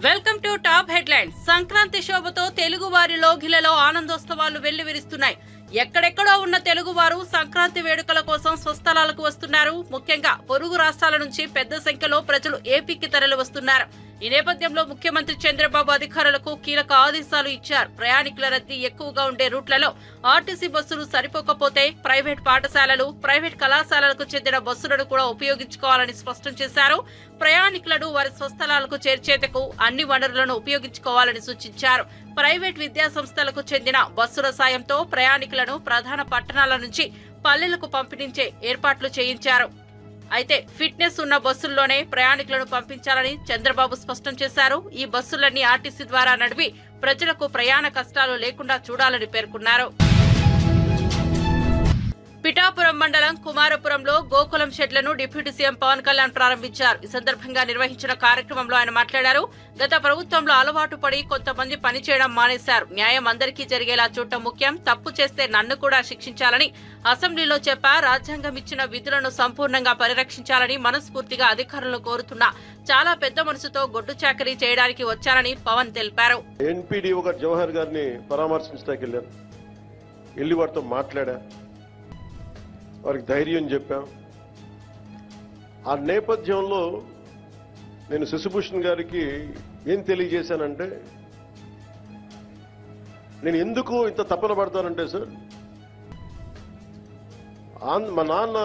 Welcome to top headlines. Sankranti శోభతో తెలుగు వారి లోగిలలో ఆనందోత్సవాలు వెల్లివిరుస్తున్నాయి. ఎక్కడెక్కడో ఉన్న తెలుగు వారు సంక్రాంతి వేడుకల కోసం స్వస్థలాలకు వస్తున్నారు. ముఖ్యంగా పొరుగు రాష్ట్రాల నుంచి పెద్ద సంఖ్యలో ప్రజలు ఏపీకి తరలి వస్తున్నారు. ఈ నేపథ్యంలో ముఖ్యమంత్రి చంద్రబాబు అధికారులకు కీలక ఆదేశాలు ఇచ్చారు. ప్రయాణికుల రద్దీ ఎక్కువగా ఉండే రూట్లలో ఆర్టీసీ బస్సులు సరిపోకపోతే ప్రైవేట్ పాఠశాలలు, ప్రైవేట్ కళాశాలలకు చెందిన బస్సులను కూడా ఉపయోగించుకోవాలని స్పష్టం చేశారు. ప్రయాణికులను వారి స్వస్థలాలకు చేర్చేందుకు అన్ని వనరులను ఉపయోగించుకోవాలని సూచించారు. ప్రైవేట్ విద్యా సంస్థలకు చెందిన బస్సుల సాయంతో ప్రయాణికులను ప్రధాన పట్టణాల నుంచి పల్లెలకు పంపించే ఏర్పాట్లు చేయించారు. అయితే ఫిట్నెస్ ఉన్న బస్సుల్లోనే ప్రయాణికులను పంపించాలని చంద్రబాబు స్పష్టం చేశారు. ఈ బస్సులన్నీ ఆర్టీసీ ద్వారా నడిపి ప్రజలకు ప్రయాణ కష్టాలు లేకుండా చూడాలని పేర్కొన్నారు. పిఠాపురం మండలం కుమారపురంలో గోకులం షెడ్లను డిప్యూటీ సీఎం పవన్ కళ్యాణ్ ప్రారంభించారు. ఈ సందర్భంగా నిర్వహించిన కార్యక్రమంలో ఆయన మాట్లాడారు. గత ప్రభుత్వంలో అలవాటు పడి కొంతమంది పనిచేయడం మానేశారు. న్యాయం అందరికీ జరిగేలా చూడటం ముఖ్యం. తప్పు చేస్తే నన్ను కూడా శిక్షించాలని అసెంబ్లీలో చెప్పారు. రాజ్యాంగం ఇచ్చిన విధులను సంపూర్ణంగా పరిరక్షించాలని మనస్ఫూర్తిగా అధికారులను కోరుతున్నా. చాలా పెద్ద మనసుతో గొడ్డు చాకరీ చేయడానికి వచ్చారని పవన్ తెలిపారు. ఎన్పీడీఓ గారు జవహర్ గారిని పరామర్శించడానికి వెళ్ళాను. వెళ్ళి వారితో మాట్లాడా, వారికి ధైర్యం చెప్పాం. ఆ నేపథ్యంలో నేను శశిభూషణ్ గారికి ఏం తెలియజేశానంటే, నేను ఎందుకు ఇంత తపన పడతానంటే సార్, మా నాన్న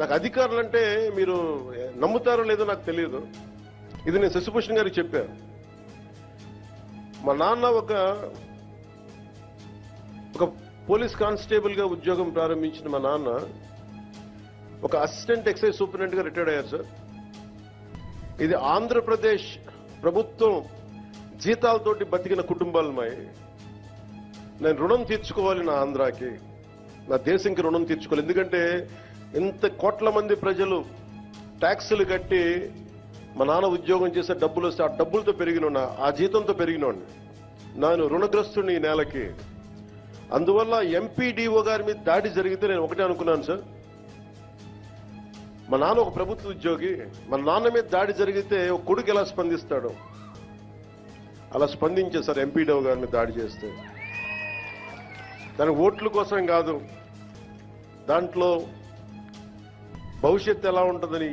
నాకు అధికారులు అంటే మీరు నమ్ముతారో లేదో నాకు తెలియదు. ఇది నేను శశిభూషణ్ గారికి చెప్పాను. మా నాన్న ఒక పోలీస్ కానిస్టేబుల్ గా ఉద్యోగం ప్రారంభించిన మా నాన్న ఒక అసిస్టెంట్ ఎక్సైజ్ సూపరింటెండెంట్ గా రిటైర్డ్ అయ్యారు సార్. ఇది ఆంధ్రప్రదేశ్ ప్రభుత్వం జీతాలతోటి బతికిన కుటుంబాలమై నేను రుణం తీర్చుకోవాలి. నా ఆంధ్రాకి, నా దేశంకి రుణం తీర్చుకోవాలి. ఎందుకంటే ఇంత కోట్ల మంది ప్రజలు ట్యాక్సులు కట్టి మా నాన్న ఉద్యోగం చేసే డబ్బులు వస్తే ఆ డబ్బులతో పెరిగిన, ఆ జీతంతో పెరిగినోడిని నేను రుణగ్రస్తుని ఈ నేలకి. అందువల్ల ఎంపీడీఓ గారి మీద దాడి జరిగితే నేను ఒకటే అనుకున్నాను సార్, మా నాన్న ఒక ప్రభుత్వ ఉద్యోగి, మా నాన్న మీద దాడి జరిగితే ఒక కొడుకు ఎలా స్పందిస్తాడు, అలా స్పందించే సార్ ఎంపీడీఓ గారి మీద దాడి చేస్తే. దానికి ఓట్ల కోసం కాదు, దాంట్లో భవిష్యత్తు ఎలా ఉంటుందని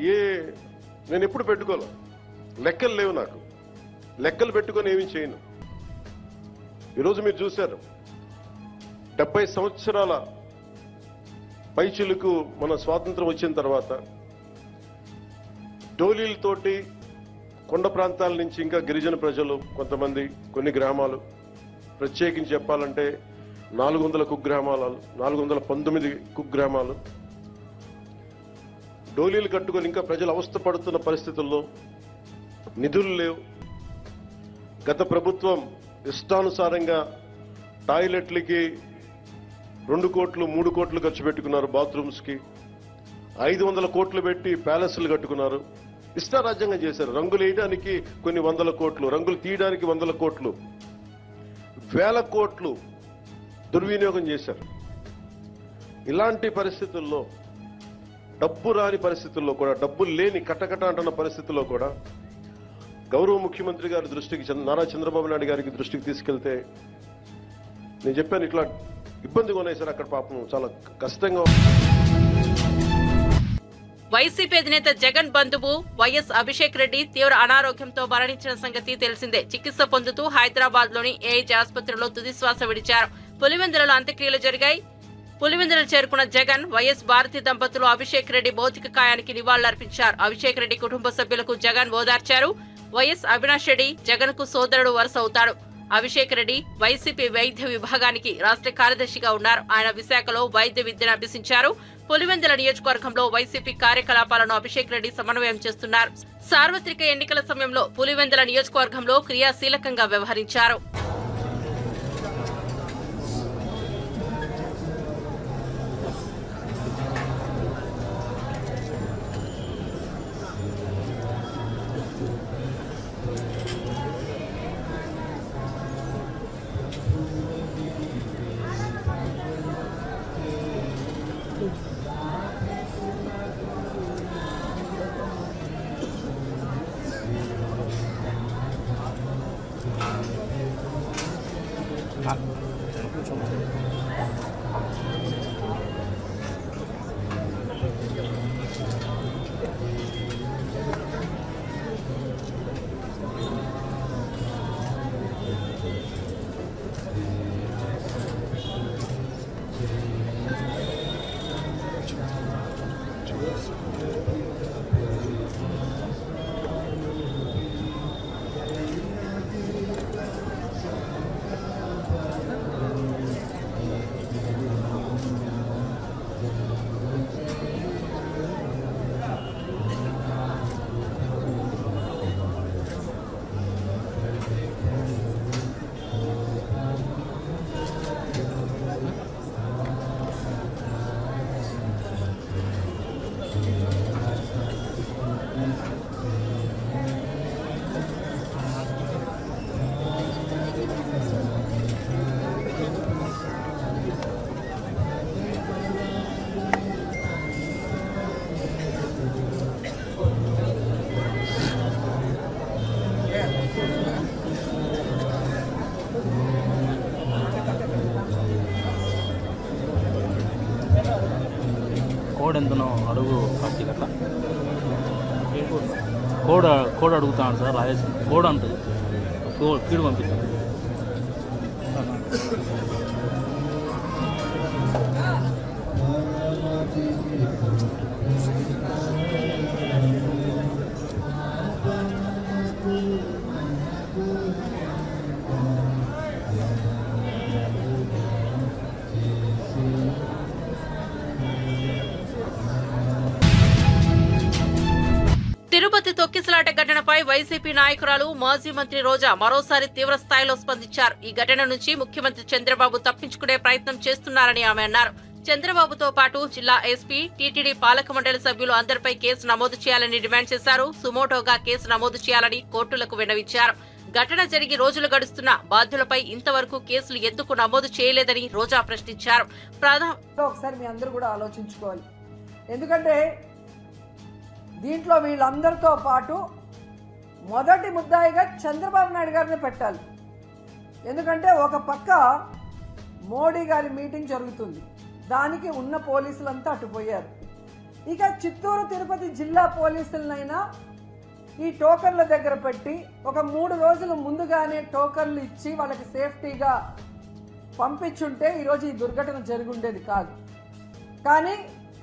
నేను ఎప్పుడు పెట్టుకోలే. లెక్కలు లేవు నాకు, లెక్కలు పెట్టుకొని ఏమీ చేయను. ఈరోజు మీరు చూశారు, 70 సంవత్సరాల పైచిలకు మన స్వాతంత్రం వచ్చిన తర్వాత డోలీలతోటి కొండ ప్రాంతాల నుంచి ఇంకా గిరిజన ప్రజలు కొంతమంది, కొన్ని గ్రామాలు ప్రత్యేకించి చెప్పాలంటే 400 కుగ్రామాలు, 419 కుగ్రామాలు డోలీలు కట్టుకొని ఇంకా ప్రజలు అవస్థ పడుతున్న పరిస్థితుల్లో నిధులు లేవు. గత ప్రభుత్వం ఇష్టానుసారంగా టాయిలెట్లకి 2 కోట్లు 3 కోట్లు ఖర్చు పెట్టుకున్నారు, బాత్రూమ్స్ కి 500 కోట్లు పెట్టి ప్యాలెస్లు కట్టుకున్నారు. ఇష్టారాజ్యంగా చేశారు. రంగులు వేయడానికి కొన్ని 100 కోట్లు, రంగులు తీయడానికి 100 కోట్లు, 1000 కోట్లు దుర్వినియోగం చేశారు. ఇలాంటి పరిస్థితుల్లో, డబ్బు రాని పరిస్థితుల్లో కూడా, డబ్బులు లేని కటకట అంటున్న పరిస్థితుల్లో కూడా గౌరవ ముఖ్యమంత్రి గారి దృష్టికి, నారా చంద్రబాబు నాయుడు గారికి దృష్టికి తీసుకెళ్తే నేను చెప్పాను, ఇట్లా ఇబ్బందిగా ఉన్నాయి సార్ అక్కడ, పాపం చాలా కష్టంగా. వైసీపీ అధినేత జగన్ బంధువు వైఎస్ అభిషేక్ రెడ్డి తీవ్ర అనారోగ్యంతో మరణించిన సంగతి తెలిసిందే. చికిత్స పొందుతూ హైదరాబాద్ లోని ఏఐజీ ఆసుపత్రిలో తుదిశ్వాస విడిచారు. పులివెందులలో అంత్యక్రియలు జరిగాయి. పులివెందులు చేరుకున్న జగన్, వైఎస్ భారతి దంపతులు అభిషేక్ రెడ్డి భౌతిక కాయానికి నివాళులర్పించారు. అభిషేక్ రెడ్డి కుటుంబ సభ్యులకు జగన్ ఓదార్చారు. వైఎస్ అవినాష్ రెడ్డి జగన్ కు సోదరుడు వరుస అవుతాడు. అభిషేక్ రెడ్డి వైసీపీ వైద్య విభాగానికి రాష్ట్ర కార్యదర్శిగా ఉన్నారు. ఆయన విశాఖలో వైద్య విద్యను అభ్యసించారు. పులివెందుల నియోజకవర్గంలో వైసీపీ కార్యకలాపాలను అభిషేక్ రెడ్డి సమన్వయం చేస్తున్నారు. సార్వత్రిక ఎన్నికల సమయంలో పులివెందుల నియోజకవర్గంలో క్రియాశీలకంగా వ్యవహరించారు. కోడ్ ఎంతనో అడుగు కార్తీక్ అట్లా కోడ్ అడుగుతాను సార్ రాయేసి కోడ్ అంటుంది ఫీడ్ పంపిస్తాను. తిరుపతి తొక్కిసలాట ఘటనపై వైసీపీ నాయకురాలు మాజీ మంత్రి రోజా మరోసారి తీవ్ర స్థాయిలో స్పందించారు. ఈ ఘటన నుంచి ముఖ్యమంత్రి చంద్రబాబు తప్పించుకునే ప్రయత్నం చేస్తున్నారని ఆమె అన్నారు. చంద్రబాబుతో పాటు జిల్లా ఎస్పీ, టీటీడీ పాలక మండలి సభ్యులు అందరిపై కేసు నమోదు చేయాలని డిమాండ్ చేశారు. సుమోటోగా కేసు నమోదు చేయాలని కోర్టులకు విన్నవించారు. ఘటన జరిగి రోజులు గడుస్తున్నా బాధ్యులపై ఇంతవరకు కేసులు ఎందుకు నమోదు చేయలేదని రోజా ప్రశ్నించారు. ఒకసారి మీ అందరూ కూడా ఆలోచించుకోవాలి. ఎందుకంటే దీంట్లో వీళ్ళందరితో పాటు మొదటి ముద్దాయిగా చంద్రబాబు నాయుడు గారిని పెట్టాలి. ఎందుకంటే ఒక పక్క మోడీ గారి మీటింగ్ జరుగుతుంది, దానికి ఉన్న పోలీసులంతా అటుపోయారు. ఇక చిత్తూరు తిరుపతి జిల్లా పోలీసులనైనా ఈ టోకన్ల దగ్గర పెట్టి ఒక 3 రోజులు ముందుగానే టోకన్లు ఇచ్చి వాళ్ళకి సేఫ్టీగా పంపించుంటే ఈరోజు ఈ దుర్ఘటన జరిగి ఉండేది కాదు. కానీ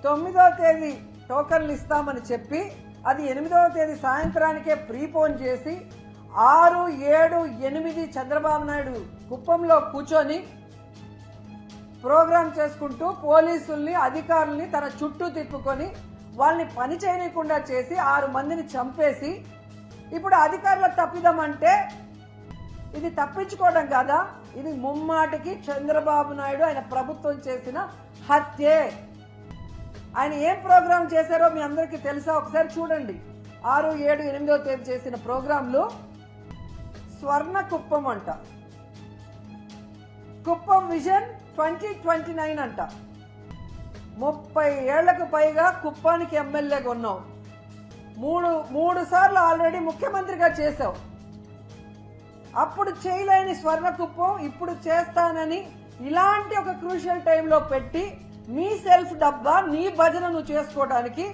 9వ తేదీ టోకన్లు ఇస్తామని చెప్పి అది 8వ తేదీ సాయంత్రానికే ప్రీపోన్ చేసి 6, 7, 8 చంద్రబాబు నాయుడు కుప్పంలో కూర్చొని ప్రోగ్రాం చేసుకుంటూ పోలీసుల్ని, అధికారుల్ని తన చుట్టూ తిప్పుకొని వాళ్ళని పని చేయకుండా చేసి 6 మందిని చంపేసి ఇప్పుడు అధికారుల తప్పిదమంటే ఇది తప్పించుకోవడం కాదా? ఇది ముమ్మాటికి చంద్రబాబు నాయుడు ఆయన ప్రభుత్వం చేసిన హత్యే. ఆయన ఏం ప్రోగ్రాం చేశారో మీ అందరికీ తెలుసా? ఒకసారి చూడండి. 6, 7, 8వ తేదీ చేసిన ప్రోగ్రాంలు స్వర్ణ కుప్పం అంట, కుప్పం విజన్ 2029 అంట. 30 ఏళ్లకు పైగా కుప్పానికి ఎమ్మెల్యేగా ఉన్నావు, మూడు సార్లు ఆల్రెడీ ముఖ్యమంత్రిగా చేశావు. అప్పుడు చేయలేని స్వర్ణ కుప్పం ఇప్పుడు చేస్తానని ఇలాంటి ఒక క్రూషియల్ టైంలో పెట్టి నీ సెల్ఫ్ డబ్బా, నీ భజన నువ్వు చేసుకోవడానికి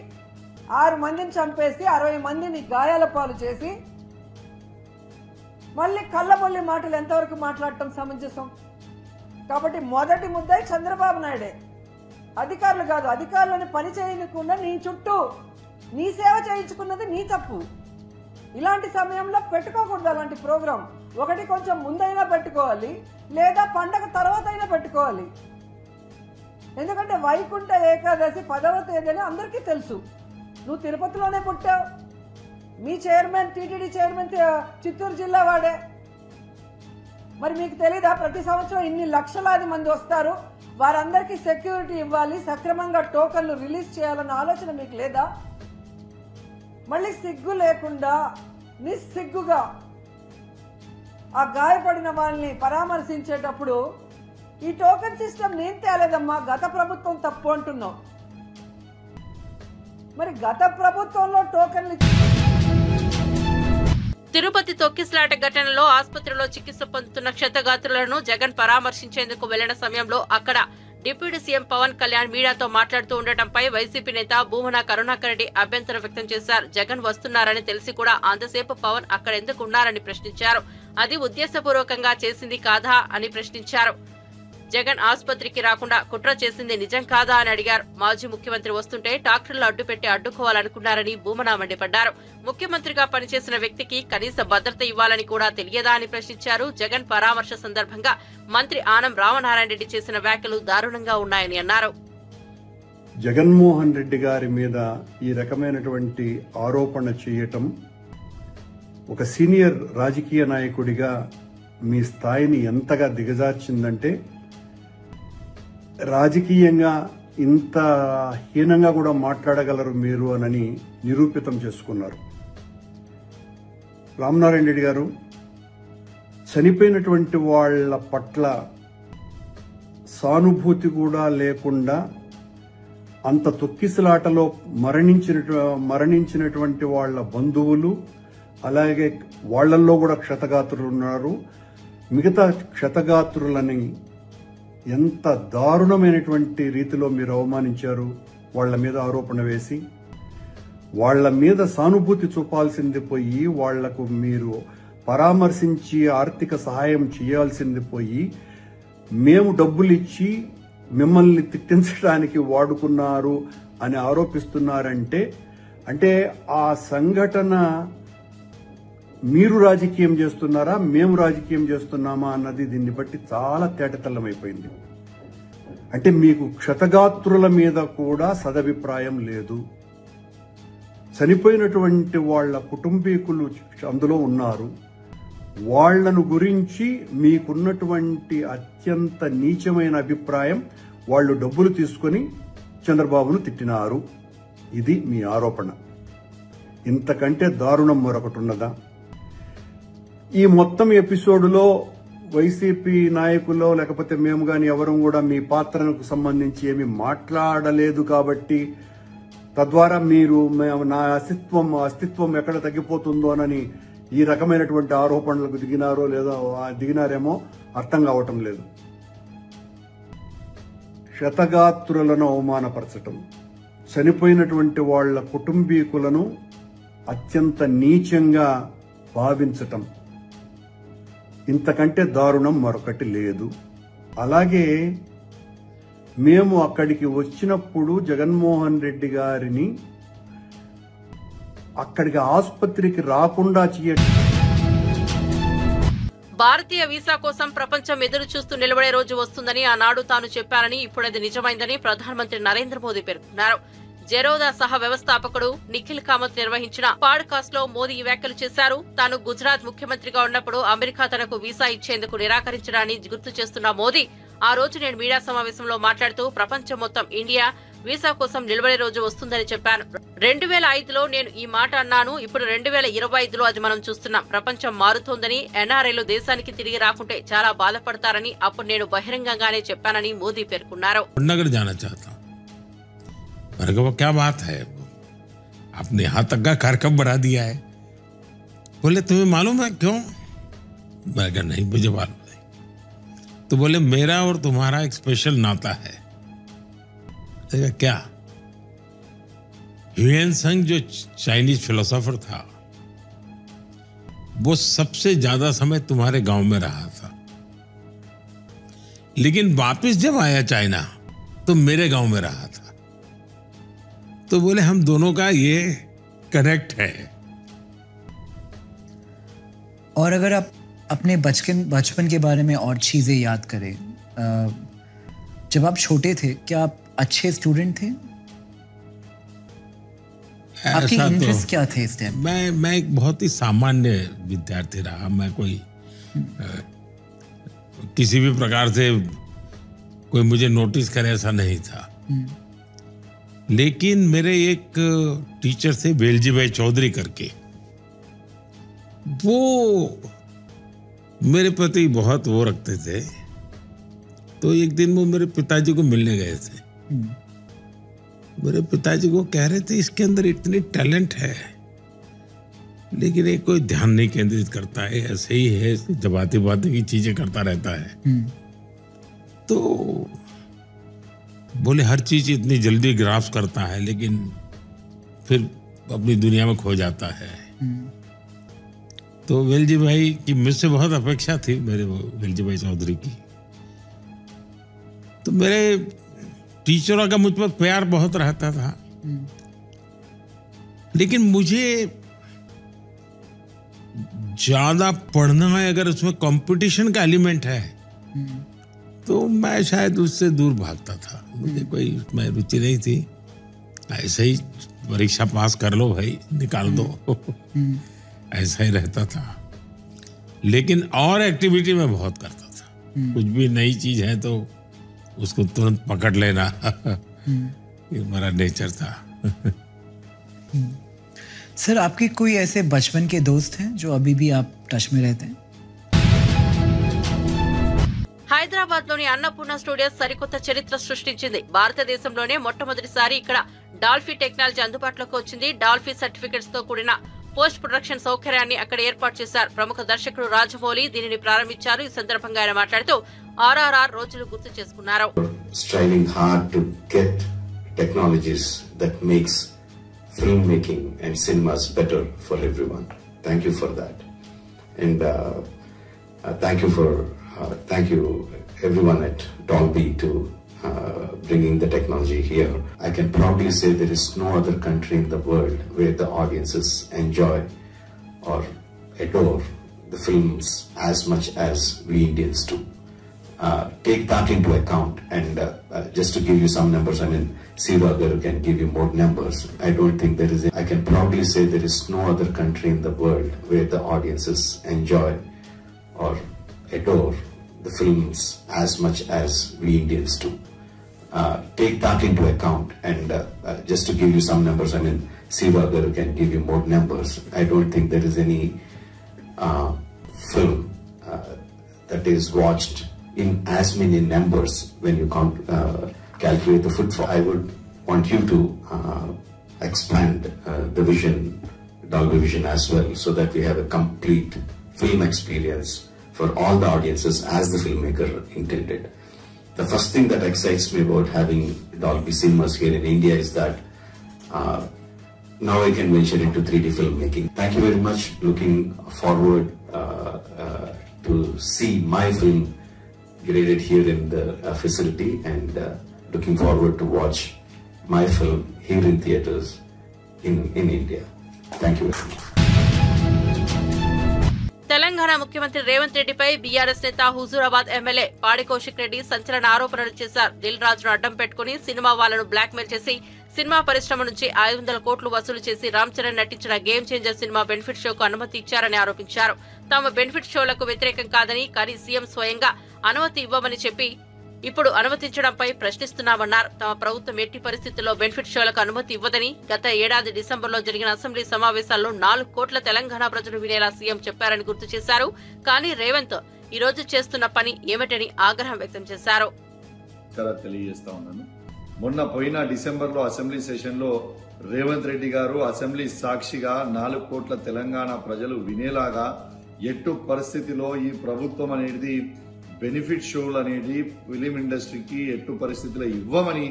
6 మందిని చంపేసి 60 మందిని గాయాల పాలు చేసి మళ్ళీ కళ్ళబొల్లి మాటలు ఎంతవరకు మాట్లాడటం సమంజసం? కాబట్టి మొదటి ముద్దాయి చంద్రబాబు నాయుడే, అధికారులు కాదు. అధికారులను పని చేయకుండా నీ చుట్టూ నీ సేవ చేయించుకున్నది నీ తప్పు. ఇలాంటి సమయంలో పెట్టుకోకూడదు అలాంటి ప్రోగ్రాం. ఒకటి కొంచెం ముందైనా పెట్టుకోవాలి, లేదా పండగ తర్వాత అయినా పెట్టుకోవాలి. ఎందుకంటే వైకుంఠ ఏకాదశి 10వ తేదీ అని అందరికీ తెలుసు. నువ్వు తిరుపతిలోనే పుట్టావు, మీ చైర్మన్, టీటీడీ చైర్మన్ చిత్తూరు జిల్లా వాడే. మరి మీకు తెలీదా? ప్రతి సంవత్సరం ఇన్ని లక్షలాది మంది వస్తారు, వారందరికీ సెక్యూరిటీ ఇవ్వాలి, సక్రమంగా టోకన్లు రిలీజ్ చేయాలన్న ఆలోచన మీకు లేదా? మళ్ళీ సిగ్గు లేకుండా నిస్సిగ్గుగా ఆ గాయపడిన వాళ్ళని పరామర్శించేటప్పుడు ఈ టోకెన్ సిస్టమ్ నేను తేలేదమ్మా, గత ప్రభుత్వం తప్పు అంటున్నావు. మరి గత ప్రభుత్వంలో టోకెన్లు తిరుపతి తొక్కిసలాట ఘటనలో ఆసుపత్రిలో చికిత్స పొందుతున్న క్షతగాత్రులను జగన్ పరామర్శించేందుకు వెళ్లిన సమయంలో అక్కడ డిప్యూటీ సీఎం పవన్ కళ్యాణ్ మీడియాతో మాట్లాడుతూ ఉండటంపై వైసీపీ నేత భూమన కరుణాకర్ రెడ్డి అభ్యంతరం వ్యక్తం చేశారు. జగన్ వస్తున్నారని తెలిసి కూడా అంతసేపు పవన్ అక్కడ ఎందుకు ఉన్నారని ప్రశ్నించారు. అది ఉద్దేశపూర్వకంగా చేసింది కాదా అని ప్రశ్నించారు. జగన్ ఆసుపత్రికి రాకుండా కుట్ర చేసింది నిజం కాదా అని అడిగారు. మాజీ ముఖ్యమంత్రి వస్తుంటే ట్రాక్టర్లు అడ్డుపెట్టి అడ్డుకోవాలనుకున్నారని భూమన మండిపడ్డారు. ముఖ్యమంత్రిగా పనిచేసిన వ్యక్తికి కనీస భద్రత ఇవ్వాలని కూడా తెలియదా అని ప్రశ్నించారు. జగన్ పరామర్శ సందర్భంగా మంత్రి ఆనం రామనారాయణ రెడ్డి చేసిన వ్యాఖ్యలు దారుణంగా ఉన్నాయని అన్నారు. జగన్మోహన్ రెడ్డి గారి మీద ఈ రకమైనటువంటి ఆరోపణ చేయటం ఒక సీనియర్ రాజకీయ నాయకుడిగా మీ స్థాయిని ఎంతగా దిగజార్చిందంటే, రాజకీయంగా ఇంత హీనంగా కూడా మాట్లాడగలరు మీరు అని నిరూపితం చేసుకున్నారు. రామనారాయణ రెడ్డి గారు, చనిపోయినటువంటి వాళ్ళ పట్ల సానుభూతి కూడా లేకుండా అంత తొక్కిసలాటలో మరణించినటువంటి వాళ్ళ బంధువులు, అలాగే వాళ్లల్లో కూడా క్షతగాత్రులు ఉన్నారు. మిగతా క్షతగాత్రులని ఎంత దారుణమైనటువంటి రీతిలో మీరు అవమానించారు. వాళ్ల మీద ఆరోపణ వేసి వాళ్ల మీద సానుభూతి చూపాల్సింది పోయి, వాళ్లకు మీరు పరామర్శించి ఆర్థిక సహాయం చేయాల్సింది పోయి, మేము డబ్బులు ఇచ్చి మిమ్మల్ని తిట్టించడానికి వాడుకున్నారు అని ఆరోపిస్తున్నారంటే, అంటే ఆ సంఘటన మీరు రాజకీయం చేస్తున్నారా, మేము రాజకీయం చేస్తున్నామా అన్నది దీన్ని బట్టి చాలా తేటతెల్లమైపోయింది. అంటే మీకు క్షతగాత్రుల మీద కూడా సదభిప్రాయం లేదు. చనిపోయినటువంటి వాళ్ళ కుటుంబీకులు అందులో ఉన్నారు. వాళ్లను గురించి మీకున్నటువంటి అత్యంత నీచమైన అభిప్రాయం, వాళ్ళు డబ్బులు తీసుకొని చంద్రబాబును తిట్టినారు. ఇది మీ ఆరోపణ. ఇంతకంటే దారుణం మరొకటి ఉన్నదా? ఈ మొత్తం ఎపిసోడ్లో వైసీపీ నాయకులు లేకపోతే మేము కానీ ఎవరూ కూడా మీ పాత్రకు సంబంధించి ఏమీ మాట్లాడలేదు కాబట్టి, తద్వారా మీరు నా అస్తిత్వం ఎక్కడ తగ్గిపోతుందోనని ఈ రకమైనటువంటి ఆరోపణలకు దిగినారో లేదో దిగినారేమో అర్థం కావటం లేదు. క్షతగాత్రులను అవమానపరచటం, చనిపోయినటువంటి వాళ్ల కుటుంబీకులను అత్యంత నీచంగా భావించటం, ఇంతకంటే దారుణం మరొకటి లేదు. అలాగే మేము అక్కడికి వచ్చినప్పుడు జగన్మోహన్ రెడ్డి గారిని అక్కడికి ఆసుపత్రికి రాకుండా చేయడం, భారతీయ వీసా కోసం ప్రపంచం ఎదురు చూస్తూ నిలబడే రోజు వస్తుందని ఆనాడు తాను చెప్పానని, ఇప్పుడు అది నిజమైందని ప్రధానమంత్రి నరేంద్ర మోదీ పేర్కొన్నారు. జెరోదా సహ వ్యవస్థాపకుడు నిఖిల్ కామత్ నిర్వహించిన పాడ్కాస్ట్ లో మోదీ ఈ వ్యాఖ్యలు చేశారు. తాను గుజరాత్ ముఖ్యమంత్రిగా ఉన్నప్పుడు అమెరికా తనకు వీసా ఇచ్చేందుకు నిరాకరించడాన్ని గుర్తు చేస్తున్న మోదీ, ఆ రోజు నేను మీడియా సమావేశంలో మాట్లాడుతూ ప్రపంచం మొత్తం ఇండియా వీసా కోసం నిలబడే రోజు వస్తుందని చెప్పాను. 2005లో నేను ఈ మాట అన్నాను. ఇప్పుడు 2025లో అది మనం చూస్తున్నాం. ప్రపంచం మారుతోందని, ఎన్ఆర్ఐలు దేశానికి తిరిగి రాకుంటే చాలా బాధపడతారని అప్పుడు నేను బహిరంగంగానే చెప్పానని మోదీ పేర్కొన్నారు. मेरे को क्या बात है, आपने यहाँ तक का कार्यक्रम बना दिया है। बोले तुम्हें मालूम है क्यों? मैं कहा नहीं मुझे मालूम नहीं। तो बोले मेरा और तुम्हारा एक स्पेशल नाता है। क्या? ह्यूएन त्सांग जो चाइनीज फिलोसोफर था, वो सबसे ज्यादा समय तुम्हारे गांव में रहा था, लेकिन वापस जब आया चाइना तो मेरे गांव में रहा था। तो बोले हम दोनों का ये कनेक्ट है। और अगर आप अपने बचपन के बारे में और चीजें याद करें, जब आप छोटे थे क्या आप अच्छे स्टूडेंट थे? आपकी इंटरेस्ट क्या थे इस टाइम? मैं एक बहुत ही सामान्य विद्यार्थी रहा। मैं कोई किसी भी प्रकार से कोई मुझे नोटिस करे ऐसा नहीं था। लेकिन मेरे एक टीचर थे वेलजी भाई चौधरी करके, वो मेरे प्रति बहुत वो रखते थे। तो एक दिन वो मेरे पिताजी को मिलने गए थे। मेरे पिताजी को कह रहे थे इसके अंदर इतनी टैलेंट है, लेकिन ये कोई ध्यान नहीं केंद्रित करता है, ऐसे ही है, जबाती बातें की चीजें करता रहता है। तो बोले हर चीज इतनी जल्दी ग्रास्प करता है, लेकिन फिर अपनी दुनिया में खो जाता है। तो वेलजी भाई की मुझसे बहुत अपेक्षा थी, मेरे वेलजी भाई चौधरी की। तो मेरे टीचरों का मुझ पर प्यार बहुत रहता था, लेकिन मुझे ज्यादा पढ़ना है, अगर उसमें कंपटीशन का एलिमेंट है तो मैं शायद उससे दूर भागता था। मुझे कोई उसमें रुचि नहीं थी, ऐसे ही परीक्षा पास कर लो भाई, निकाल दो, ऐसा ही रहता था। लेकिन और एक्टिविटी में बहुत करता था, कुछ भी नई चीज है तो उसको तुरंत पकड़ लेना, ये मेरा नेचर था। सर, आपके कोई ऐसे बचपन के दोस्त हैं जो अभी भी आप टच में रहते हैं? హైదరాబాద్ లోని అన్నపూర్ణ స్టూడియోస్ సరికొత్త చరిత్ర సృష్టించింది. భారతదేశంలోనే మొట్టమొదటిసారి ఇక్కడ డాల్ఫీ టెక్నాలజీ అందుబాటులోకి వచ్చింది. డాల్ఫీ సర్టిఫికెట్స్ తో కూడిన పోస్ట్ ప్రొడక్షన్ సౌకర్యాన్ని అక్కడ ఏర్పాటు చేశారు. ప్రముఖ దర్శకుడు రాజమౌళి దీనిని ప్రారంభించారు. ఈ సందర్భంగా ఆయన మాట్లాడుతూ ఆర్ఆర్ఆర్ రోజులు గుర్తు చేసుకున్నారు. Striving hard to get technologies that makes filmmaking and cinemas better for everyone. Thank you for that, and thank you everyone at Dolby to bringing the technology here. I can proudly say there is no other country in the world where the audiences enjoy or adore the films as much as we Indians do. Take that into account, and just to give you some numbers, I mean, Siva Garu can give you more numbers. I don't think there is, I can proudly say there is no other country in the world where the audiences enjoy or adore the films as much as we Indians do. Take that into account, and just to give you some numbers, I mean, Siva Garu can give you more numbers. I don't think there is any film that is watched in as many numbers when you calculate the footfall. I would want you to expand the vision, Dolby Vision as well, so that we have a complete film experience for all the audiences as the filmmaker intended. The first thing that excites me about having Dolby cinemas here in India is that now I can venture into 3D filmmaking. Thank you very much. Looking forward to see my film graded here in the facility, and looking forward to watch my film here in theaters in India. Thank you very much. Telangana ముఖ్యమంత్రి రేవంత్ రెడ్డిపై BRS నేత Huzurabad MLA పాడి కౌశిక్ రెడ్డి సంచలన ఆరోపణలు చేశారు. దిల్ రాజును అడ్డం పెట్టుకుని సినిమా వాళ్లను బ్లాక్మెయిల్ చేసి సినిమా పరిశ్రమ నుంచి 500 కోట్లు వసూలు చేసి రామ్ చరణ్ నటించిన గేమ్ చేంజర్ సినిమా బెనిఫిట్ షోకు అనుమతి ఇచ్చారని ఆరోపించారు. తాము బెనిఫిట్ షోలకు వ్యతిరేకం కాదని, కానీ సీఎం స్వయంగా అనుమతి ఇవ్వమని చెప్పి ఇప్పుడు అనుమతించడంపై ప్రశ్నిస్తున్నామన్నారు. తమ ప్రభుత్వం ఎట్టి పరిస్థితుల్లో బెనిఫిట్ షోలకు అనుమతి ఇవ్వదని గత ఏడాది డిసెంబర్లో జరిగిన అసెంబ్లీ సమావేశాల్లో 4 కోట్ల తెలంగాణ ప్రజలు వినేలా సీఎం చెప్పారని గుర్తు చేశారు. కానీ రేవంత్ ఈ రోజు చేస్తున్న పని ఏమిటని ఆగ్రహం వ్యక్తం చేశారు. మొన్న పోయిన డిసెంబర్లో అసెంబ్లీ సెషన్లో రేవంత్ రెడ్డి గారు అసెంబ్లీ సాక్షిగా 4 కోట్ల తెలంగాణ ప్రజలు వినేలాగా ఎట్టు పరిస్థితిలో ఈ ప్రభుత్వం అనేది బెనిఫిట్ షోలు అనేది ఫిలిం ఇండస్ట్రీకి ఎట్టు పరిస్థితిలో ఇవ్వమని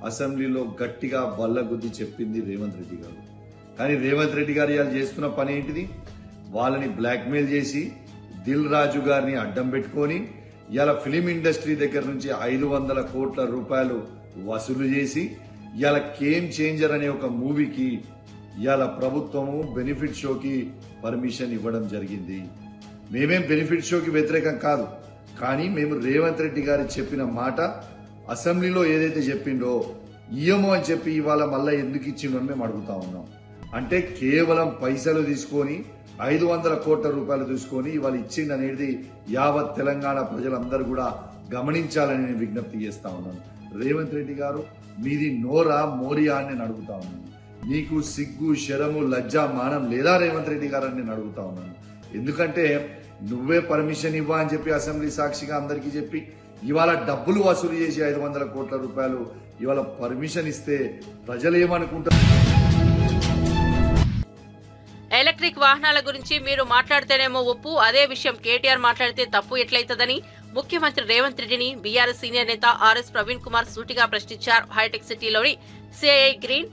అసెంబ్లీలో గట్టిగా బల్లగుద్ది చెప్పింది రేవంత్ రెడ్డి గారు. కానీ రేవంత్ రెడ్డి గారు ఇవాళ చేస్తున్న పని ఏంటిది? వాళ్ళని బ్లాక్మెయిల్ చేసి దిల్ రాజు గారిని అడ్డం పెట్టుకొని ఇవాళ ఫిలిం ఇండస్ట్రీ దగ్గర నుంచి 500 కోట్ల రూపాయలు వసూలు చేసి ఇవాళ గేమ్ చేంజర్ అనే ఒక మూవీకి ఇవాళ ప్రభుత్వము బెనిఫిట్ షోకి పర్మిషన్ ఇవ్వడం జరిగింది. మేమేం బెనిఫిట్ షోకి వ్యతిరేకం కాదు, కానీ మేము రేవంత్ రెడ్డి గారు చెప్పిన మాట అసెంబ్లీలో ఏదైతే చెప్పిండో ఇయ్యము అని చెప్పి ఇవాళ మళ్ళీ ఎందుకు ఇచ్చిండో అని మేము అడుగుతా ఉన్నాం. అంటే కేవలం పైసలు తీసుకొని 500 కోట్ల రూపాయలు తీసుకొని ఇవాళ ఇచ్చిండు అనేది యావత్ తెలంగాణ ప్రజలందరూ కూడా గమనించాలని నేను విజ్ఞప్తి చేస్తా ఉన్నాను. రేవంత్ రెడ్డి గారు, మీది నోరా మోరియా అని నేను అడుగుతా ఉన్నాను. నీకు సిగ్గు, శరము, లజ్జ, మానం లేదా రేవంత్ రెడ్డి గారు అని నేను అడుగుతా ఉన్నాను. ఎందుకంటే నువ్వే పర్మిషన్ ఇవ్వ అని చెప్పి అసెంబ్లీ సాక్షిగా అందరికీ చెప్పి ఇవాళ డబ్బులు వసూలు చేసి 500 కోట్ల రూపాయలు ఇవాళ పర్మిషన్ ఇస్తే ప్రజలు ఏమనుకుంటారు? ఎలక్ట్రిక్ వాహనాల గురించి మీరు మాట్లాడితేనేమో ఒప్పు, అదే విషయం కేటీఆర్ మాట్లాడితే తప్పు ఎట్లయితదని ముఖ్యమంత్రి రేవంత్ రెడ్డిని బీఆర్ఎస్ సీనియర్ నేత ఆర్ఎస్ ప్రవీణ్ కుమార్ సూటిగా ప్రశ్నించారు. హైటెక్ సిటీలోని సిఐఐ గ్రీన్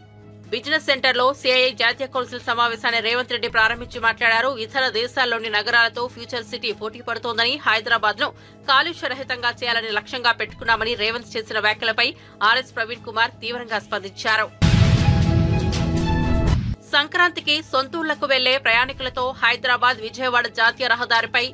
బిజినెస్ సెంటర్ లో సిఐఐ జాతీయ కౌన్సిల్ సమావేశాన్ని రేవంత్ రెడ్డి ప్రారంభించి మాట్లాడారు. ఇతర దేశాల్లోని నగరాలతో ఫ్యూచర్ సిటీ పోటీ పడుతోందని, హైదరాబాద్ ను కాలుష్యరహితంగా చేయాలని లక్ష్యంగా పెట్టుకున్నామని రేవంత్ చేసిన వ్యాఖ్యలపై ఆర్ఎస్ ప్రవీణ్ కుమార్ తీవ్రంగా స్పందించారు. సంక్రాంతికి సొంతూళ్లకు వెళ్లే ప్రయాణికులతో హైదరాబాద్ విజయవాడ జాతీయ రహదారిపై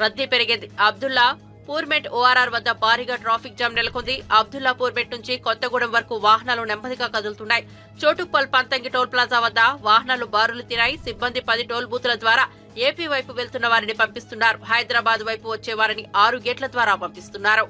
రద్దీ పెరిగింది. అబ్దుల్లా పూర్మెట్ ఓఆర్ఆర్ వద్ద భారీగా ట్రాఫిక్ జామ్ నెలకొంది. అబ్దుల్లా పూర్మెట్ నుంచి కొత్తగూడెం వరకు వాహనాలు నెమ్మదిగా కదులుతున్నాయి. చోటుప్పల్ పంతంగి టోల్ ప్లాజా వద్ద వాహనాలు బారులు తీరాయి. సిబ్బంది 10 టోల్ బూతుల ద్వారా ఏపీ వైపు వెళ్తున్న వారిని పంపిస్తున్నారు. హైదరాబాద్ వైపు వచ్చే వారిని 6 గేట్ల ద్వారా పంపిస్తున్నారు.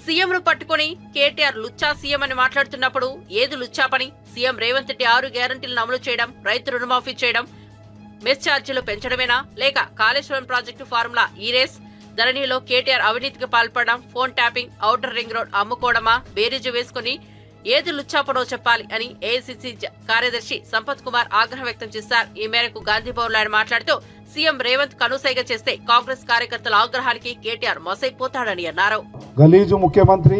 సీఎంను పట్టుకుని కేటీఆర్ లుచ్చా సీఎం అని మాట్లాడుతున్నప్పుడు ఏది లుచ్చా పని? సీఎం రేవంత్ రెడ్డి 6 గ్యారంటీలను అమలు చేయడం, రైతు రుణమాఫీ చేయడం, మెస్ ఛార్జీలు పెంచడమేనా? లేక Kaleshwaram project formula E race, ధరణిలో కేటీఆర్ అవినీతికి పాల్పడడం, phone tapping, outer ring road అమ్ముకోవడమా? బేరీజు వేసుకుని ఏది లుచ్చాపనో చెప్పాలి అని ఏఐసీసీ కార్యదర్శి సంపత్ కుమార్ ఆగ్రహం వ్యక్తం చేశారు. ఈ మేరకు గాంధీభవన్లో ఆయన మాట్లాడుతూ సీఎం రేవంత్ కనుసైగ చేస్తే కాంగ్రెస్ కార్యకర్తల ఆగ్రహానికి కేటీఆర్ మసైపోతాడని అన్నారు. గలీజు ముఖ్యమంత్రి,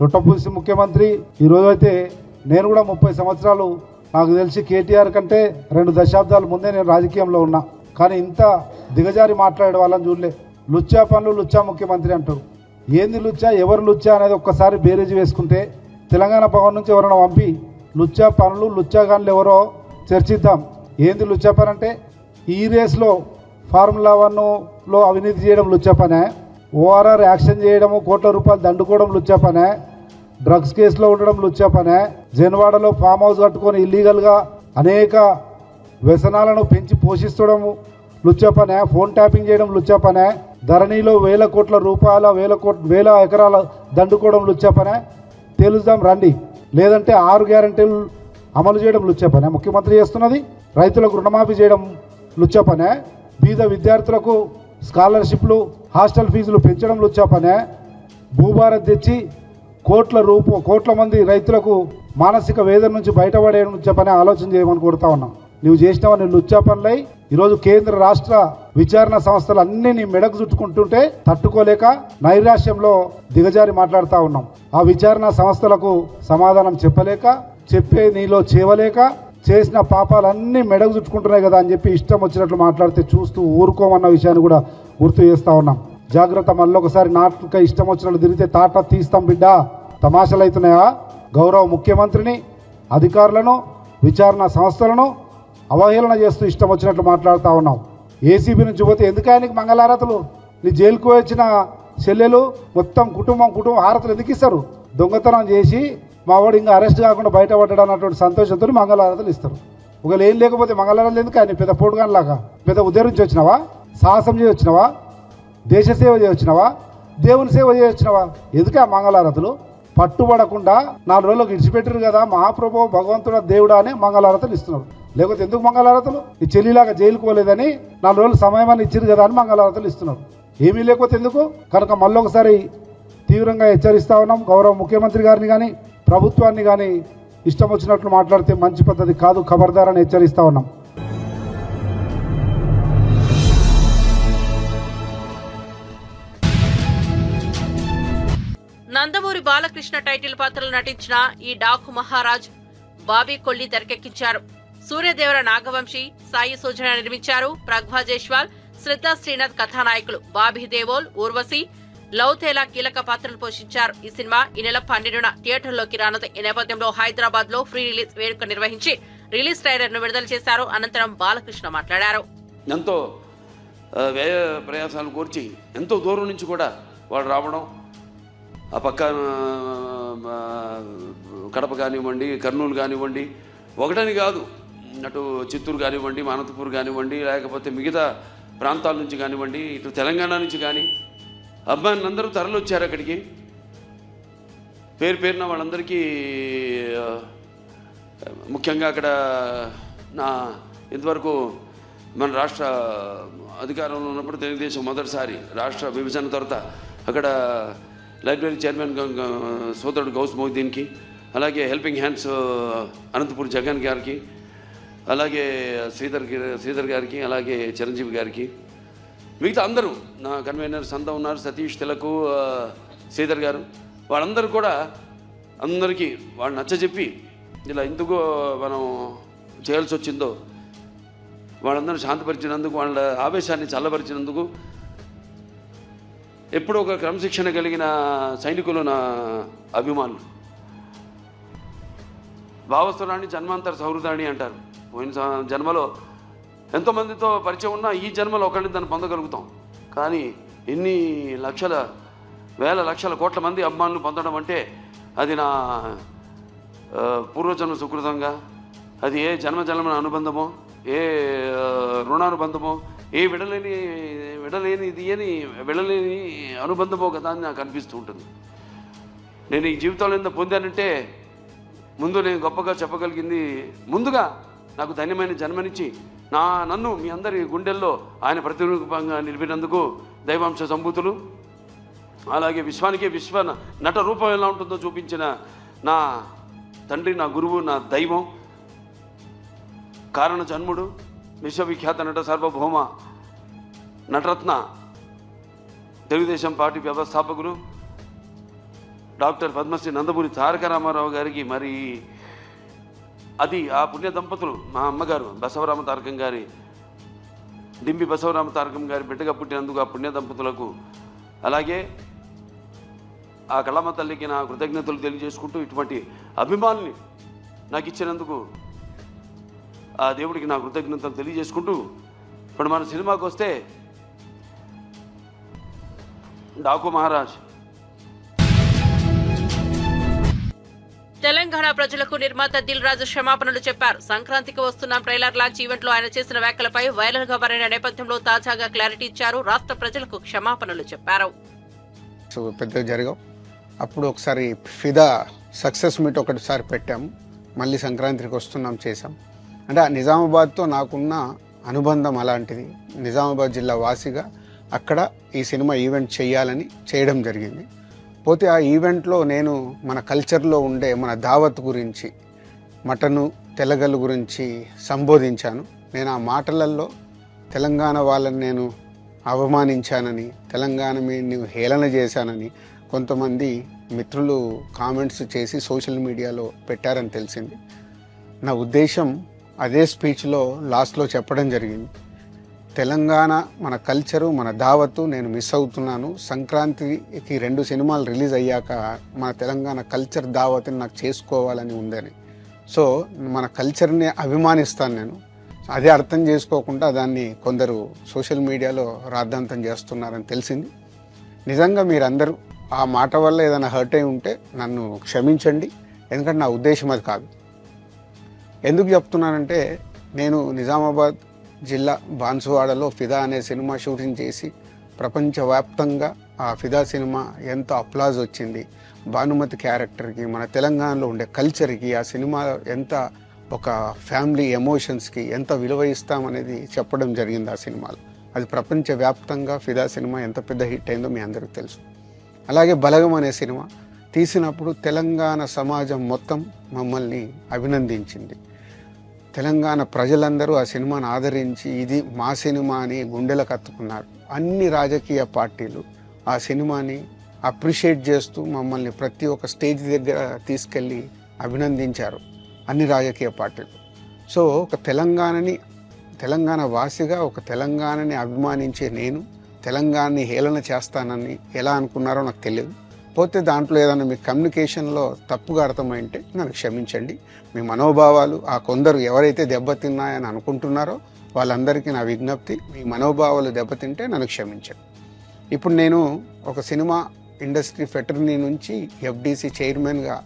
రొట్టపూసి ముఖ్యమంత్రి. ఈ రోజైతే నేను కూడా 30 సంవత్సరాలు, నాకు తెలిసి కేటీఆర్ కంటే 2 దశాబ్దాల ముందే నేను రాజకీయంలో ఉన్నా. కానీ ఇంత దిగజారి మాట్లాడే వాళ్ళని చూడలే. లుచ్చా పనులు, లుచ్చా ముఖ్యమంత్రి అంటారు. ఏంది లుచ్చా, ఎవరు లుచ్చా అనేది ఒక్కసారి బేరేజ్ వేసుకుంటే తెలంగాణ భవన్ నుంచి ఎవరైనా పంపి లుచ్చా పనులు, లుచ్చా గన్లు ఎవరో చర్చిద్దాం. ఏంది లుచ్చా పని అంటే, ఈ రేస్లో ఫార్ములా 1లో అవినీతి చేయడం లుచ్చా పనే, ఓఆర్ఆర్ యాక్షన్ చేయడము, కోట్ల రూపాయలు దండుకోవడం లుచ్చా పనే, డ్రగ్స్ కేసులో ఉండడం లుచ్చా పనే, జన్వాడలో ఫామ్ హౌస్ కట్టుకొని ఇల్లీగల్గా అనేక వ్యసనాలను పెంచి పోషిస్తడము లుచ్చా పనే, ఫోన్ ట్యాపింగ్ చేయడం లుచ్చా పనే, ధరణిలో 1000 కోట్ల రూపాయల 1000 ఎకరాల దండుకోవడం లుచ్చా పనే. తెలుద్దాం రండి. లేదంటే 6 గ్యారంటీలు అమలు చేయడం లుచ్చా పనే ముఖ్యమంత్రి చేస్తున్నది, రైతులకు రుణమాఫీ చేయడం లుచ్చా పనే, బీద విద్యార్థులకు స్కాలర్షిప్లు, హాస్టల్ ఫీజులు పెంచడం లుచ్చా పనే, భూభారత్ తెచ్చి కోట్ల మంది రైతులకు మానసిక వేదన నుంచి బయటపడే చెప్పని ఆలోచన చేయమని కోరుతా ఉన్నాం. నువ్వు చేసినావని లుచ్చా పనులై ఈరోజు కేంద్ర రాష్ట్ర విచారణ సంస్థలు అన్ని నీ మెడకు చుట్టుకుంటుంటే తట్టుకోలేక నైరాశ్యంలో దిగజారి మాట్లాడుతూ ఉన్నాం. ఆ విచారణ సంస్థలకు సమాధానం చెప్పలేక, చెప్పే నీలో చేవలేక, చేసిన పాపాలన్నీ మెడకు చుట్టుకుంటున్నాయి కదా అని చెప్పి ఇష్టం వచ్చినట్లు మాట్లాడితే చూస్తూ ఊరుకోమన్న విషయాన్ని కూడా గుర్తు చేస్తా ఉన్నాం. జాగ్రత్త, మళ్ళొకసారి నాటుక ఇష్టం వచ్చినట్లు తిరిగితే తాట తీస్తాం బిడ్డ. తమాషలు అవుతున్నాయా? గౌరవ ముఖ్యమంత్రిని, అధికారులను, విచారణ సంస్థలను అవహేళన చేస్తూ ఇష్టం వచ్చినట్లు మాట్లాడుతూ ఉన్నాం. ఏసీబీ నుంచి పోతే ఎందుకు ఆయనకి మంగళహారతులు? నీ జైలుకు వచ్చిన చెల్లెలు మొత్తం కుటుంబం హారతులు ఎందుకు ఇస్తారు? దొంగతనం చేసి మా వాడు ఇంకా అరెస్ట్ కాకుండా బయటపడ్డాడు అన్నటువంటి సంతోషంతో మంగళహారతులు ఇస్తారు. ఒకవేళ ఏం లేకపోతే మంగళహారతులు ఎందుకు? ఆయన పెద్ద పోటుగానిలాగా పెద్ద ఉదరించి వచ్చినావా? సాహసం చేసి వచ్చినావా? దేశ సేవ చేయొచ్చినావా? దేవుని సేవ చేయొచ్చినావా? ఎందుకు ఆ మంగళహారతులు? పట్టుబడకుండా 4 రోజులకు ఇడిచిపెట్టారు కదా మహాప్రభు భగవంతుడ దేవుడా అని మంగళహారతులు ఇస్తున్నారు. లేకపోతే ఎందుకు మంగళహారతులు? ఈ చెల్లిలాగా జైలుకు పోలేదని 4 రోజులు సమయమని ఇచ్చారు కదా అని మంగళహారతులు ఇస్తున్నారు. ఏమీ లేకపోతే ఎందుకు? కనుక మళ్ళొకసారి తీవ్రంగా హెచ్చరిస్తా ఉన్నాం. గౌరవ ముఖ్యమంత్రి గారిని కానీ ప్రభుత్వాన్ని కానీ ఇష్టం వచ్చినట్లు మాట్లాడితే మంచి పద్ధతి కాదు, ఖబర్దారని హెచ్చరిస్తా ఉన్నాం. నందమూరి బాలకృష్ణ టైటిల్ పాత్రలో నటించిన ఈ డాకు మహారాజ్ బాబీ కొల్లి తెరకెక్కించారు. సూర్యదేవర నాగవంశీ, సాయి సోజన నిర్మించారు. ప్రగ్భా జైస్వాల్, శ్రద్ధా శ్రీనాథ్ కథానాయకులు. బాబీ దేవోల్, ఊర్వశి, లౌతేలా కీలక పాత్రలు పోషించారు. ఈ సినిమా ఈ నెల 12న థియేటర్లోకి రానుంది. ఈ నేపథ్యంలో హైదరాబాద్ లో ఫ్రీ రిలీజ్ వేడుక నిర్వహించి రిలీజ్ ట్రైలర్ ను విడుదల చేశారు. అనంతరం బాలకృష్ణ మాట్లాడారు. ఎంతో వ్యయ ప్రయాసాలు కోర్చి ఎంతో దూరం నుంచి కూడా వాళ్ళు రావడం, ఆ పక్క కడప కానివ్వండి, కర్నూలు కానివ్వండి, ఒకటని కాదు, అటు చిత్తూరు కానివ్వండి, అనంతపూర్ కానివ్వండి, లేకపోతే మిగతా ప్రాంతాల నుంచి కానివ్వండి, ఇటు తెలంగాణ నుంచి కానీ అబ్బాయిలందరూ తరలి వచ్చారు అక్కడికి. పేరున వాళ్ళందరికీ ముఖ్యంగా అక్కడ నా ఇంతవరకు మన రాష్ట్ర అధికారంలో ఉన్నప్పుడు తెలుగుదేశం మొదటిసారి రాష్ట్ర విభజన తర్వాత అక్కడ లైబ్రరీ చైర్మన్ సోదరుడు గౌస్ మొహిద్దీన్కి, అలాగే హెల్పింగ్ హ్యాండ్స్ అనంతపూర్ జగన్ గారికి, అలాగే శ్రీధర్ గారికి, అలాగే చిరంజీవి గారికి, మిగతా అందరూ నా కన్వీనర్స్ అంతా ఉన్నారు, సతీష్ తిలకు, శ్రీధర్ గారు, వాళ్ళందరూ కూడా అందరికీ వాళ్ళు నచ్చజెప్పి ఇలా ఎందుకు మనం చేయాల్సి వచ్చిందో వాళ్ళందరూ శాంతపరిచినందుకు, వాళ్ళ ఆవేశాన్ని చల్లపరిచినందుకు, ఎప్పుడూ ఒక క్రమశిక్షణ కలిగిన సైనికులు నా అభిమానులు. భావస్థురాన్ని జన్మాంతర సౌహృదాన్ని అంటారు. పోయిన జన్మలో ఎంతోమందితో పరిచయం ఉన్నా ఈ జన్మలో ఒకరిని దాన్ని పొందగలుగుతాం. కానీ ఎన్ని లక్షల వేల లక్షల కోట్ల మంది అభిమానులు పొందడం అంటే అది నా పూర్వజన్మ సుకృతంగా, అది ఏ జన్మజన్మ అనుబంధమో, ఏ రుణానుబంధమో, ఏ విడలేని అనుబంధమో కదా అని నాకు అనిపిస్తూ ఉంటుంది. నేను ఈ జీవితంలో ఎంత పొందానంటే ముందు నేను గొప్పగా చెప్పగలిగింది, ముందుగా నాకు ధన్యమైన జన్మనిచ్చి నన్ను మీ అందరి గుండెల్లో ఆయన ప్రతిరూపంగా నిలిపినందుకు దైవాంశ సంభూతులు, అలాగే విశ్వానికే విశ్వ నట రూపం ఎలా ఉంటుందో చూపించిన నా తండ్రి, నా గురువు, నా దైవం, కారణ జన్ముడు, విశ్వవిఖ్యాత నట సార్వభౌమ నటరత్న, తెలుగుదేశం పార్టీ వ్యవస్థాపకులు డాక్టర్ పద్మశ్రీ నందమూరి తారక రామారావు గారికి, మరి అది ఆ పుణ్య దంపతులు మా అమ్మగారు బసవరామ తారకం గారి, డింబి బసవరామ తారకం గారి బిడ్డగా పుట్టినందుకు ఆ పుణ్య దంపతులకు, అలాగే ఆ కళమ్మ తల్లికి నా కృతజ్ఞతలు తెలియజేసుకుంటూ, ఇటువంటి అభిమానుల్ని నాకు ఇచ్చినందుకు ఆ దేవుడికి నా కృతజ్ఞతలు తెలియజేసుకుంటూ, ఇప్పుడు మన సినిమాకి వస్తే డాకు మహారాజ్. తెలంగాణ ప్రజలకు నిర్మాత దిల్ రాజు క్షమాపణలు చెప్పారు. సంక్రాంతికి వస్తున్న ట్రైలర్ లాంచ్ ఈవెంట్ లో ఆయన చేసిన వ్యాఖ్యలపై వైరల్ గా మారిన నేపథ్యంలో తాజాగా క్లారిటీ ఇచ్చారు. రాష్ట్ర ప్రజలకు క్షమాపణలు చెప్పారు. పెద్దగా జరిగాం. అప్పుడు ఒకసారి ఫిదా సక్సెస్ మీట్ ఒకటిసారి పెట్టాము, మళ్ళీ సంక్రాంతికి వస్తున్నాం చేసాం. అంటే నిజామాబాద్తో నాకున్న అనుబంధం అలాంటిది. నిజామాబాద్ జిల్లా వాసిగా అక్కడ ఈ సినిమా ఈవెంట్ చేయాలని చేయడం జరిగింది. పోతే ఆ ఈవెంట్లో నేను మన కల్చర్లో ఉండే మన దావత్ గురించి, మటను తెలగలు గురించి సంబోధించాను. నేను ఆ మాటలలో తెలంగాణ వాళ్ళని నేను అవమానించానని, తెలంగాణ మీద హేళన చేశానని కొంతమంది మిత్రులు కామెంట్స్ చేసి సోషల్ మీడియాలో పెట్టారని తెలిసింది. నా ఉద్దేశం అదే స్పీచ్లో లాస్ట్లో చెప్పడం జరిగింది. తెలంగాణ మన కల్చరు, మన దావత్తు నేను మిస్ అవుతున్నాను. సంక్రాంతికి 2 సినిమాలు రిలీజ్ అయ్యాక మన తెలంగాణ కల్చర్ దావత్ని నాకు చేసుకోవాలని ఉందని. సో మన కల్చర్ని అభిమానిస్తాను నేను. అదే అర్థం చేసుకోకుండా దాన్ని కొందరు సోషల్ మీడియాలో రాద్ధాంతం చేస్తున్నారని తెలిసింది. నిజంగా మీరందరూ ఆ మాట వల్ల ఏదైనా హర్ట్ అయి ఉంటే నన్ను క్షమించండి, ఎందుకంటే నా ఉద్దేశం అది కాదు. ఎందుకు చెప్తున్నానంటే, నేను నిజామాబాద్ జిల్లా బాన్సువాడలో ఫిదా అనే సినిమా షూటింగ్ చేసి ప్రపంచవ్యాప్తంగా ఆ ఫిదా సినిమా ఎంత అప్లాజ్ వచ్చింది, భానుమతి క్యారెక్టర్కి, మన తెలంగాణలో ఉండే కల్చర్కి ఆ సినిమా ఎంత ఒక ఫ్యామిలీ ఎమోషన్స్కి ఎంత విలువ ఇస్తామనేది చెప్పడం జరిగింది ఆ సినిమాలో. అది ప్రపంచవ్యాప్తంగా ఫిదా సినిమా ఎంత పెద్ద హిట్ అయిందో మీ అందరికీ తెలుసు. అలాగే బలగం అనే సినిమా తీసినప్పుడు తెలంగాణ సమాజం మొత్తం మమ్మల్ని అభినందించింది. తెలంగాణ ప్రజలందరూ ఆ సినిమాను ఆదరించి ఇది మా సినిమా అని గుండెలకు హత్తుకున్నారు. అన్ని రాజకీయ పార్టీలు ఆ సినిమాని అప్రిషియేట్ చేస్తూ మమ్మల్ని ప్రతి ఒక్క స్టేజ్ దగ్గర తీసుకెళ్ళి అభినందించారు అన్ని రాజకీయ పార్టీలు. సో ఒక తెలంగాణ వాసిగా, ఒక తెలంగాణని అభిమానించే నేను తెలంగాణని హేళన చేస్తానని ఎలా అనుకున్నారో నాకు తెలియదు. పోతే దాంట్లో ఏదైనా మీ కమ్యూనికేషన్లో తప్పుగా అర్థమైంటే నన్ను క్షమించండి. మీ మనోభావాలు ఆ కొందరు ఎవరైతే దెబ్బతిన్నాయని అనుకుంటున్నారో వాళ్ళందరికీ నా విజ్ఞప్తి, మీ మనోభావాలు దెబ్బతింటే నన్ను క్షమించండి. ఇప్పుడు నేను ఒక సినిమా ఇండస్ట్రీ ఫెటర్నీ నుంచి ఎఫ్డీసీ చైర్మన్గా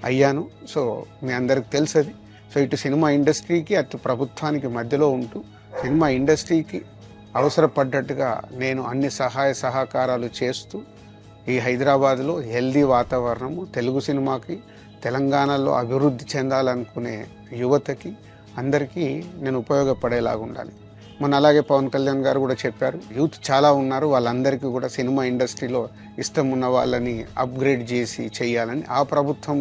అయ్యాను. సో మీ అందరికి తెలుసు అది. సో ఇటు సినిమా ఇండస్ట్రీకి అటు ప్రభుత్వానికి మధ్యలో ఉంటూ సినిమా ఇండస్ట్రీకి అవసరపడ్డట్టుగా నేను అన్ని సహాయ సహకారాలు చేస్తూ ఈ హైదరాబాద్లో హెల్దీ వాతావరణము, తెలుగు సినిమాకి, తెలంగాణలో అభివృద్ధి చెందాలనుకునే యువతకి అందరికీ నేను ఉపయోగపడేలాగా ఉండాలి. మొన్న అలాగే పవన్ కళ్యాణ్ గారు కూడా చెప్పారు, యూత్ చాలా ఉన్నారు, వాళ్ళందరికీ కూడా సినిమా ఇండస్ట్రీలో ఇష్టం ఉన్న వాళ్ళని అప్గ్రేడ్ చేసి చేయాలని. ఆ ప్రభుత్వం